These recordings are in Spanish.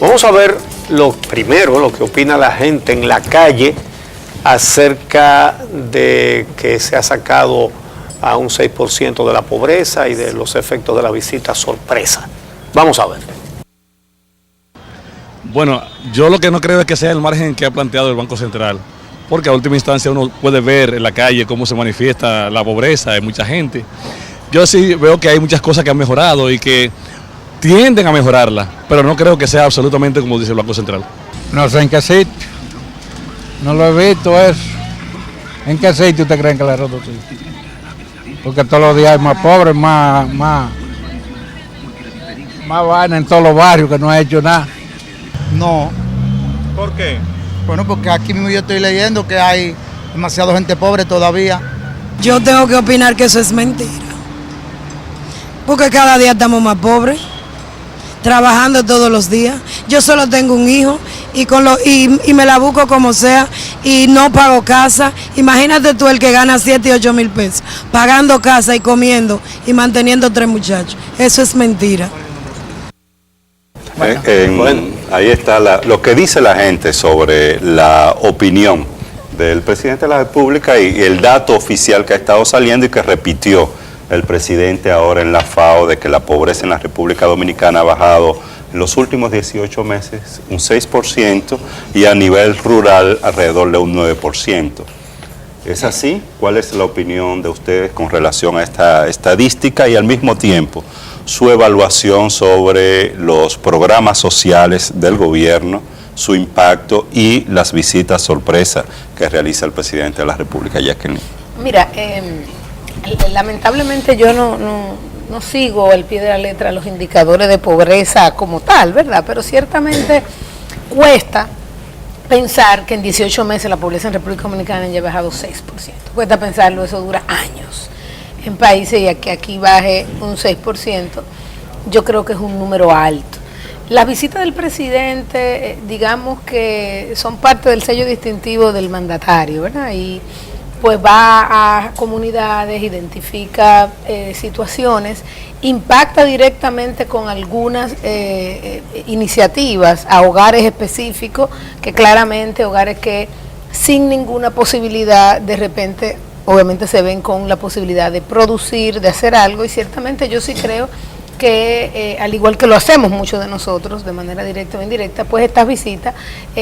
Vamos a ver lo que opina la gente en la calle acerca de que se ha sacado a un 6% de la pobreza y de los efectos de la visita sorpresa. Vamos a ver. Bueno, yo lo que no creo es que sea el margen que ha planteado el Banco Central, porque a última instancia uno puede ver en la calle cómo se manifiesta la pobreza de mucha gente. Yo sí veo que hay muchas cosas que han mejorado y que tienden a mejorarla, pero no creo que sea absolutamente como dice el Banco Central. No sé en qué sitio, no lo he visto eso. ¿En qué sitio usted creen que le ha reducido? Porque todos los días hay más pobres, más vaina en todos los barrios que no ha hecho nada. No. ¿Por qué? Bueno, porque aquí mismo yo estoy leyendo que hay demasiada gente pobre todavía. Yo tengo que opinar que eso es mentira. Porque cada día estamos más pobres, trabajando todos los días. Yo solo tengo un hijo y me la busco como sea y no pago casa. Imagínate tú el que gana 7 y 8 mil pesos, pagando casa y comiendo y manteniendo 3 muchachos. Eso es mentira. Ahí está lo que dice la gente sobre la opinión del presidente de la República y el dato oficial que ha estado saliendo y que repitió el presidente ahora en la FAO de que la pobreza en la República Dominicana ha bajado en los últimos 18 meses un 6% y a nivel rural alrededor de un 9%. ¿Es así? ¿Cuál es la opinión de ustedes con relación a esta estadística y al mismo tiempo su evaluación sobre los programas sociales del gobierno, su impacto y las visitas sorpresa que realiza el presidente de la República, Jacqueline? Mira, lamentablemente yo no sigo al pie de la letra los indicadores de pobreza como tal, ¿verdad? Pero ciertamente cuesta pensar que en 18 meses la pobreza en República Dominicana haya bajado 6%. Cuesta pensarlo, eso dura años. En países y que aquí baje un 6%, yo creo que es un número alto. Las visitas del presidente, digamos que son parte del sello distintivo del mandatario, ¿verdad? Y pues va a comunidades, identifica situaciones, impacta directamente con algunas iniciativas a hogares específicos, que claramente hogares que sin ninguna posibilidad de repente obviamente se ven con la posibilidad de producir, de hacer algo, y ciertamente yo sí creo que al igual que lo hacemos muchos de nosotros de manera directa o indirecta, pues estas visitas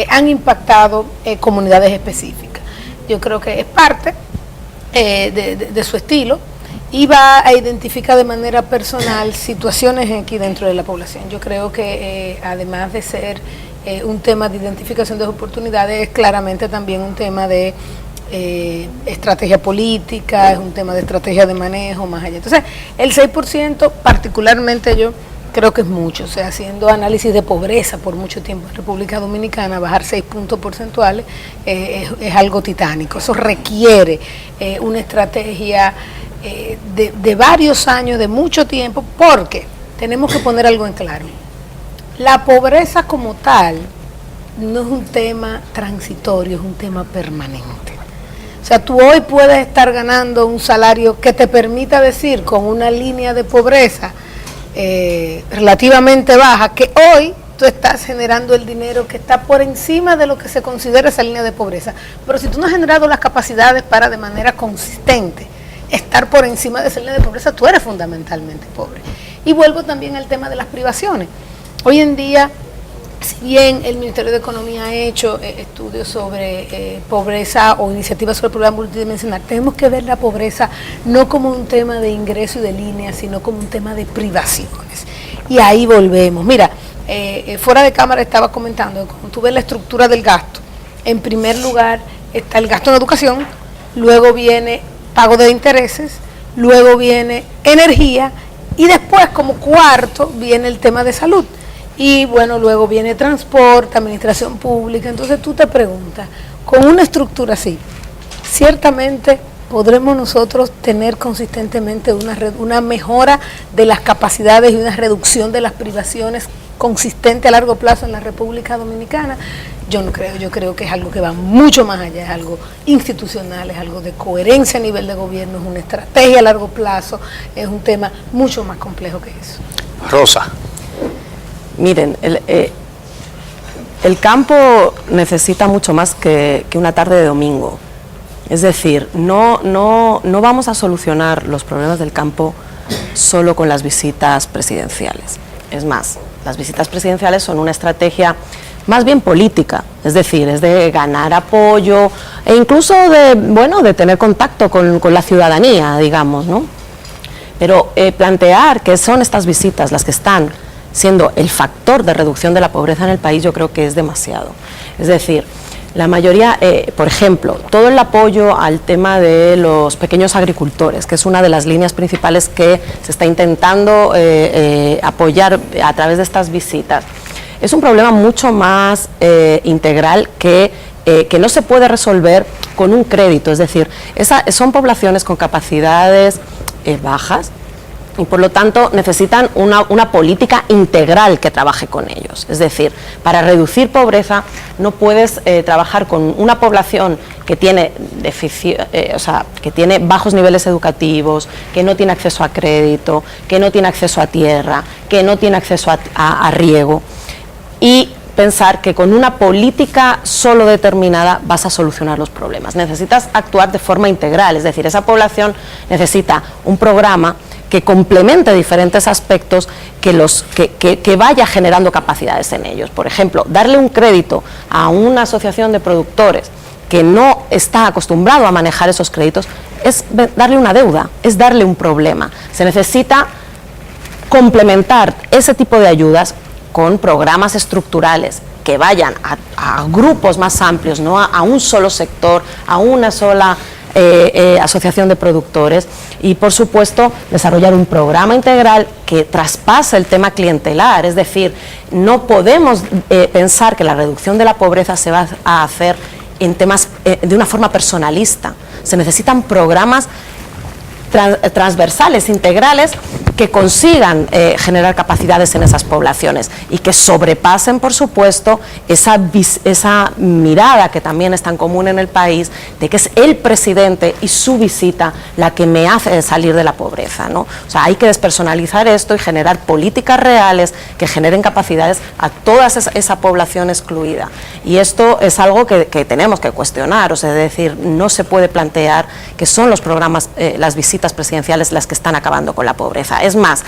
han impactado comunidades específicas. Yo creo que es parte de su estilo y va a identificar de manera personal situaciones aquí dentro de la población. Yo creo que además de ser un tema de identificación de oportunidades, es claramente también un tema de estrategia política, es un tema de estrategia de manejo, más allá. Entonces, el 6% particularmente yo creo que es mucho, o sea, haciendo análisis de pobreza por mucho tiempo en República Dominicana, bajar 6 puntos porcentuales es algo titánico. Eso requiere una estrategia de varios años, de mucho tiempo, porque tenemos que poner algo en claro. La pobreza como tal no es un tema transitorio, es un tema permanente. O sea, tú hoy puedes estar ganando un salario que te permita decir con una línea de pobreza relativamente baja, que hoy tú estás generando el dinero que está por encima de lo que se considera esa línea de pobreza. Pero si tú no has generado las capacidades para de manera consistente estar por encima de esa línea de pobreza, tú eres fundamentalmente pobre. Y vuelvo también al tema de las privaciones. Hoy en día, si bien el Ministerio de Economía ha hecho estudios sobre pobreza o iniciativas sobre pobreza multidimensional, tenemos que ver la pobreza no como un tema de ingreso y de línea, sino como un tema de privaciones. Y ahí volvemos. Mira, fuera de cámara estaba comentando, cuando tú ves la estructura del gasto, en primer lugar está el gasto en educación, luego viene pago de intereses, luego viene energía y después como cuarto viene el tema de salud. Y bueno, luego viene transporte, administración pública. Entonces tú te preguntas, con una estructura así, ciertamente podremos nosotros tener consistentemente una mejora de las capacidades y una reducción de las privaciones consistente a largo plazo en la República Dominicana. Yo no creo, yo creo que es algo que va mucho más allá, es algo institucional, es algo de coherencia a nivel de gobierno, es una estrategia a largo plazo, es un tema mucho más complejo que eso. Rosa. Miren, El campo necesita mucho más que una tarde de domingo. Es decir, no vamos a solucionar los problemas del campo solo con las visitas presidenciales. Es más, las visitas presidenciales son una estrategia más bien política, es decir, es de ganar apoyo e incluso de tener contacto con la ciudadanía, digamos, ¿no? Pero plantear que son estas visitas las que están siendo el factor de reducción de la pobreza en el país, yo creo que es demasiado. Es decir, la mayoría, por ejemplo, todo el apoyo al tema de los pequeños agricultores, que es una de las líneas principales que se está intentando apoyar a través de estas visitas, es un problema mucho más integral que no se puede resolver con un crédito. Es decir, son poblaciones con capacidades bajas, y por lo tanto necesitan una política integral que trabaje con ellos. Es decir, para reducir pobreza no puedes trabajar con una población que tiene que tiene bajos niveles educativos, que no tiene acceso a crédito, que no tiene acceso a tierra, que no tiene acceso a riego, y pensar que con una política solo determinada vas a solucionar los problemas. Necesitas actuar de forma integral, es decir, esa población necesita un programa que complemente diferentes aspectos, que vaya generando capacidades en ellos. Por ejemplo, darle un crédito a una asociación de productores que no está acostumbrado a manejar esos créditos es darle una deuda, es darle un problema. Se necesita complementar ese tipo de ayudas con programas estructurales que vayan a grupos más amplios, no a un solo sector, a una sola asociación de productores, y por supuesto desarrollar un programa integral que traspase el tema clientelar. Es decir, no podemos pensar que la reducción de la pobreza se va a hacer en temas de una forma personalista. Se necesitan programas transversales, integrales, que consigan generar capacidades en esas poblaciones y que sobrepasen, por supuesto, esa mirada que también es tan común en el país, de que es el presidente y su visita la que me hace salir de la pobreza, ¿no? O sea, hay que despersonalizar esto y generar políticas reales que generen capacidades a toda esa población excluida. Y esto es algo que tenemos que cuestionar, o sea, es decir, no se puede plantear que son los programas, las visitas presidenciales las que están acabando con la pobreza. Es más,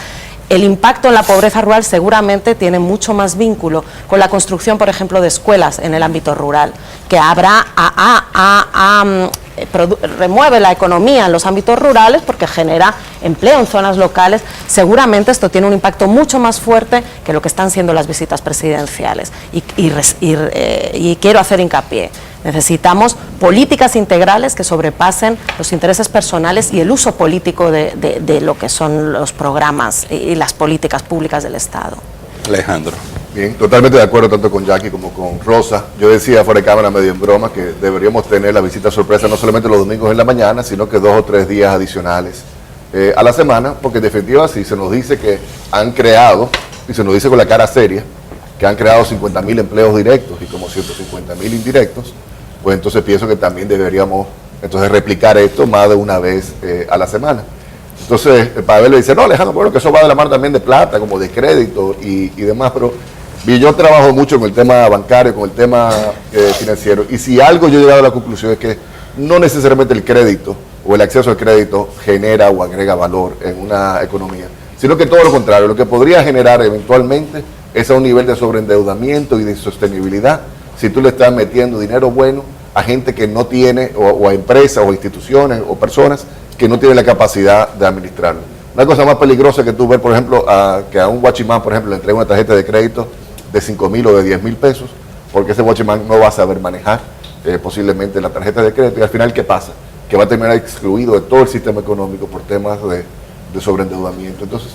el impacto en la pobreza rural seguramente tiene mucho más vínculo con la construcción, por ejemplo, de escuelas en el ámbito rural, que remueve la economía en los ámbitos rurales porque genera empleo en zonas locales. Seguramente esto tiene un impacto mucho más fuerte que lo que están siendo las visitas presidenciales. Y quiero hacer hincapié. Necesitamos políticas integrales que sobrepasen los intereses personales y el uso político de lo que son los programas y las políticas públicas del Estado. Alejandro. Bien, totalmente de acuerdo tanto con Jackie como con Rosa. Yo decía fuera de cámara, medio en broma, que deberíamos tener la visita sorpresa no solamente los domingos en la mañana, sino que 2 o 3 días adicionales a la semana, porque en definitiva si se nos dice que han creado, y se nos dice con la cara seria, que han creado 50.000 empleos directos y como 150.000 indirectos, pues entonces pienso que también deberíamos replicar esto más de una vez a la semana. Entonces, Pavel le dice, no, Alejandro, bueno, que eso va de la mano también de plata, como de crédito y demás, pero yo trabajo mucho con el tema bancario, con el tema financiero, y si algo yo he llegado a la conclusión es que no necesariamente el crédito o el acceso al crédito genera o agrega valor en una economía, sino que todo lo contrario, lo que podría generar eventualmente es a un nivel de sobreendeudamiento y de insostenibilidad si tú le estás metiendo dinero bueno a gente que no tiene, o a empresas o instituciones o personas que no tienen la capacidad de administrarlo. Una cosa más peligrosa que tú ver, por ejemplo, que a un guachimán, por ejemplo, le entrega una tarjeta de crédito de 5.000 o de 10.000 pesos, porque ese guachimán no va a saber manejar posiblemente la tarjeta de crédito, y al final, ¿qué pasa? Que va a terminar excluido de todo el sistema económico por temas de sobreendeudamiento. Entonces,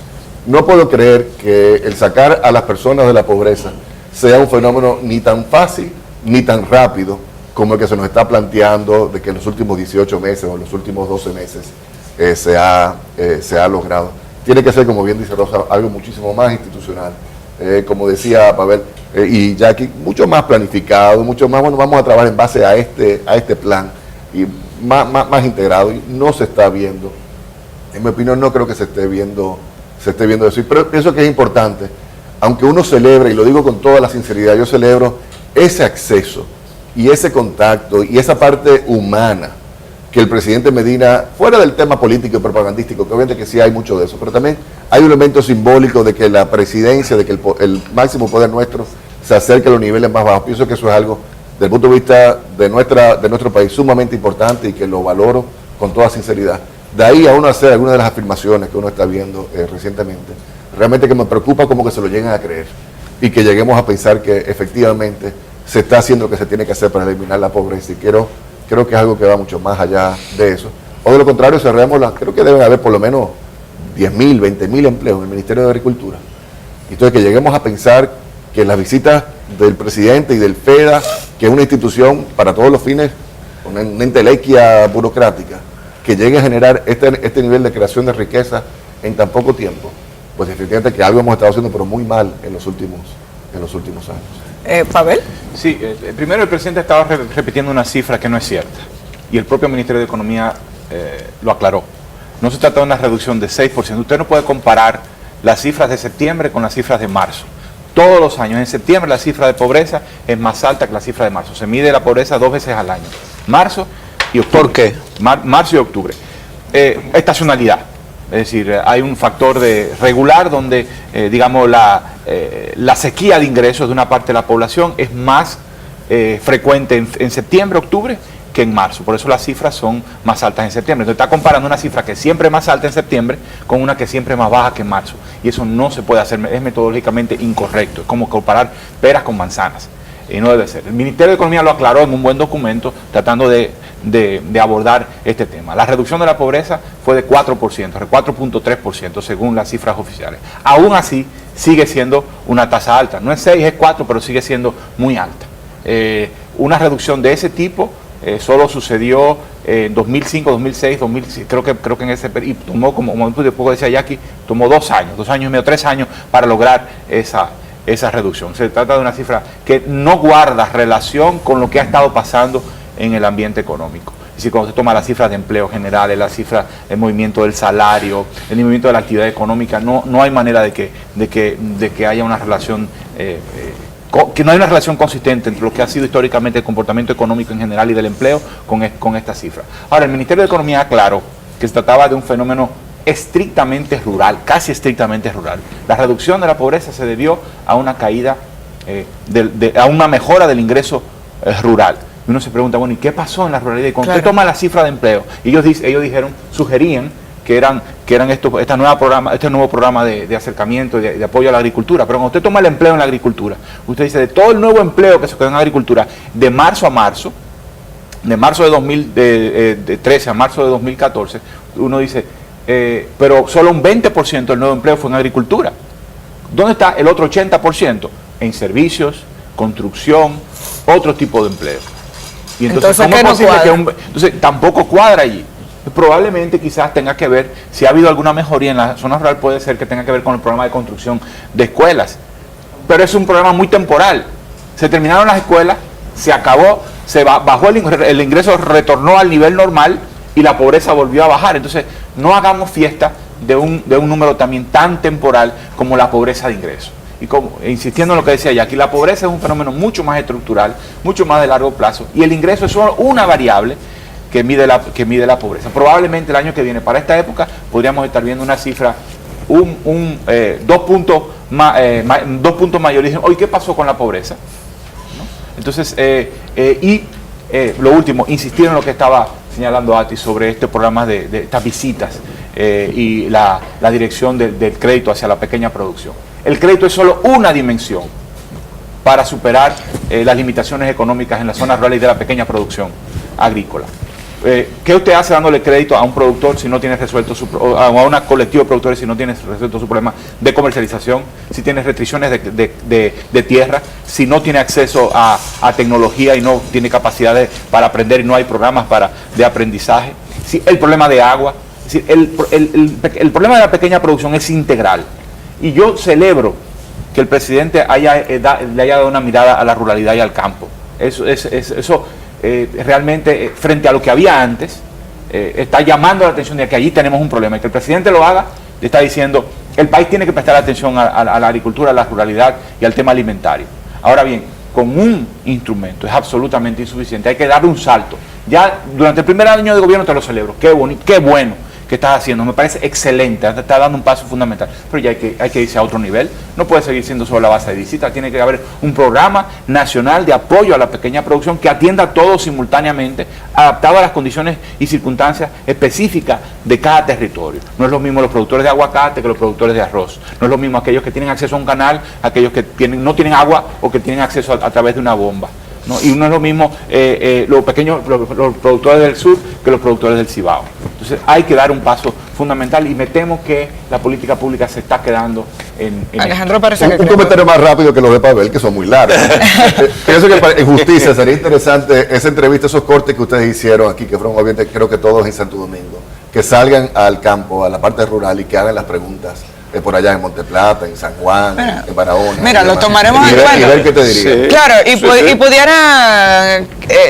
no puedo creer que el sacar a las personas de la pobreza sea un fenómeno ni tan fácil ni tan rápido como el que se nos está planteando de que en los últimos 18 meses o en los últimos 12 meses se ha logrado. Tiene que ser, como bien dice Rosa, algo muchísimo más institucional. Como decía Pavel y Jackie, mucho más planificado, mucho más, bueno, vamos a trabajar en base a este plan y más integrado, y no se está viendo. En mi opinión, no creo que se esté viendo eso, pero pienso que es importante, aunque uno celebre, y lo digo con toda la sinceridad, yo celebro ese acceso y ese contacto y esa parte humana que el presidente Medina, fuera del tema político y propagandístico, que obviamente que sí hay mucho de eso, pero también hay un elemento simbólico de que la presidencia, de que el máximo poder nuestro se acerque a los niveles más bajos. Pienso que eso es algo, desde el punto de vista de nuestro país, sumamente importante y que lo valoro con toda sinceridad. De ahí a uno hacer algunas de las afirmaciones que uno está viendo recientemente, realmente que me preocupa como que se lo lleguen a creer y que lleguemos a pensar que efectivamente se está haciendo lo que se tiene que hacer para eliminar la pobreza, y creo que es algo que va mucho más allá de eso. O de lo contrario, creo que deben haber por lo menos 10.000, 20.000 empleos en el Ministerio de Agricultura. Entonces, que lleguemos a pensar que las visitas del presidente y del FEDA, que es una institución para todos los fines, una entelequia burocrática, que llegue a generar este nivel de creación de riqueza en tan poco tiempo, pues efectivamente que algo hemos estado haciendo, pero muy mal en los últimos años. Pavel. Sí, primero el presidente estaba repitiendo una cifra que no es cierta, y el propio Ministerio de Economía lo aclaró. No se trata de una reducción de 6%. Usted no puede comparar las cifras de septiembre con las cifras de marzo. Todos los años, en septiembre la cifra de pobreza es más alta que la cifra de marzo. Se mide la pobreza 2 veces al año, marzo y octubre. ¿Por qué? Marzo y octubre. Estacionalidad. Es decir, hay un factor de regular donde, digamos, la sequía de ingresos de una parte de la población es más frecuente en septiembre, octubre, que en marzo. Por eso las cifras son más altas en septiembre. Entonces está comparando una cifra que siempre es más alta en septiembre con una que siempre es más baja que en marzo. Y eso no se puede hacer, es metodológicamente incorrecto. Es como comparar peras con manzanas. Y no debe ser. El Ministerio de Economía lo aclaró en un buen documento tratando de abordar este tema. La reducción de la pobreza fue de 4%, 4.3% según las cifras oficiales. Aún así, sigue siendo una tasa alta. No es 6, es 4, pero sigue siendo muy alta. Una reducción de ese tipo solo sucedió en 2005, 2006, 2006, creo que en ese periodo, y tomó, como poco decía Jackie, tomó 2 años y medio, 3 años para lograr esa reducción. Se trata de una cifra que no guarda relación con lo que ha estado pasando en el ambiente económico. Es decir, cuando se toma las cifras de empleo generales, las cifras del movimiento del salario, el movimiento de la actividad económica, no hay manera de que haya una relación, que no hay una relación consistente entre lo que ha sido históricamente el comportamiento económico en general y del empleo con esta cifra. Ahora, el Ministerio de Economía aclaró que se trataba de un fenómeno estrictamente rural, casi estrictamente rural. La reducción de la pobreza se debió a una caída, a una mejora del ingreso rural. Y uno se pregunta, bueno, ¿y qué pasó en la ruralidad? Y cuando usted toma la cifra de empleo, ellos sugerían que eran este nuevo programa de acercamiento y de apoyo a la agricultura. Pero cuando usted toma el empleo en la agricultura, usted dice, de todo el nuevo empleo que se quedó en la agricultura, de marzo a marzo, de marzo de 2013 a marzo de 2014, uno dice, pero solo un 20% del nuevo empleo fue en agricultura. ¿Dónde está el otro 80%? En servicios, construcción, otro tipo de empleo. Y entonces ¿cómo es posible que entonces tampoco cuadra allí? Probablemente quizás tenga que ver, si ha habido alguna mejoría en la zona rural, puede ser que tenga que ver con el programa de construcción de escuelas. Pero es un programa muy temporal. Se terminaron las escuelas, se acabó, bajó el ingreso, retornó al nivel normal y la pobreza volvió a bajar. Entonces, no hagamos fiesta de un número también tan temporal como la pobreza de ingresos. Y insistiendo en lo que decía Jackie, la pobreza es un fenómeno mucho más estructural, mucho más de largo plazo, y el ingreso es solo una variable que mide la pobreza. Probablemente el año que viene, para esta época, podríamos estar viendo una cifra 2 puntos mayores. Dicen, oye, ¿qué pasó con la pobreza? ¿No? Entonces, lo último, insistir en lo que estaba señalando Ati sobre este programa de estas visitas y la dirección del crédito hacia la pequeña producción. El crédito es solo una dimensión para superar las limitaciones económicas en la zona rural y de la pequeña producción agrícola. ¿Qué usted hace dándole crédito a un productor si no tiene resuelto a una colectivo de productores si no tiene resuelto su problema de comercialización, si tiene restricciones de tierra, si no tiene acceso a tecnología y no tiene capacidades para aprender y no hay programas de aprendizaje, si el problema de agua? Es decir, el problema de la pequeña producción es integral. Y yo celebro que el presidente le haya dado una mirada a la ruralidad y al campo. Eso realmente, frente a lo que había antes, está llamando la atención de que allí tenemos un problema. Y que el presidente lo haga, le está diciendo, el país tiene que prestar atención a la agricultura, a la ruralidad y al tema alimentario. Ahora bien, con un instrumento es absolutamente insuficiente. Hay que darle un salto. Ya durante el primer año de gobierno te lo celebro. Qué bonito, qué bueno que estás haciendo. Me parece excelente. Te está dando un paso fundamental. Pero ya hay que irse a otro nivel. No puede seguir siendo solo la base de visitas. Tiene que haber un programa nacional de apoyo a la pequeña producción que atienda a todos simultáneamente, adaptado a las condiciones y circunstancias específicas de cada territorio. No es lo mismo los productores de aguacate que los productores de arroz. No es lo mismo aquellos que tienen acceso a un canal, aquellos que no tienen agua o que tienen acceso a través de una bomba, ¿no? Y no es lo mismo los productores del sur que los productores del Cibao. Entonces hay que dar un paso fundamental y me temo que la política pública se está quedando en Alejandro parece que un comentario más rápido que los de Pavel, que son muy largos. Pienso que en justicia sería interesante esa entrevista, esos cortes que ustedes hicieron aquí, que fueron obviamente creo que todos en Santo Domingo, que salgan al campo, a la parte rural y que hagan las preguntas por allá en Monteplata, en San Juan, en Barahona. Mira, lo tomaremos en cuenta. Y ver qué te diría. Sí. Claro, y pudiera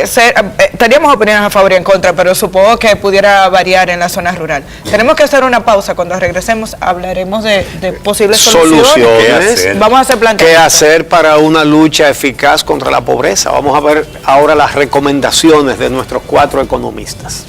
ser, teníamos opiniones a favor y en contra, pero supongo que pudiera variar en la zona rural. Tenemos que hacer una pausa. Cuando regresemos hablaremos de posibles soluciones. Vamos a hacer planteamientos. ¿Qué hacer para una lucha eficaz contra la pobreza? Vamos a ver ahora las recomendaciones de nuestros 4 economistas.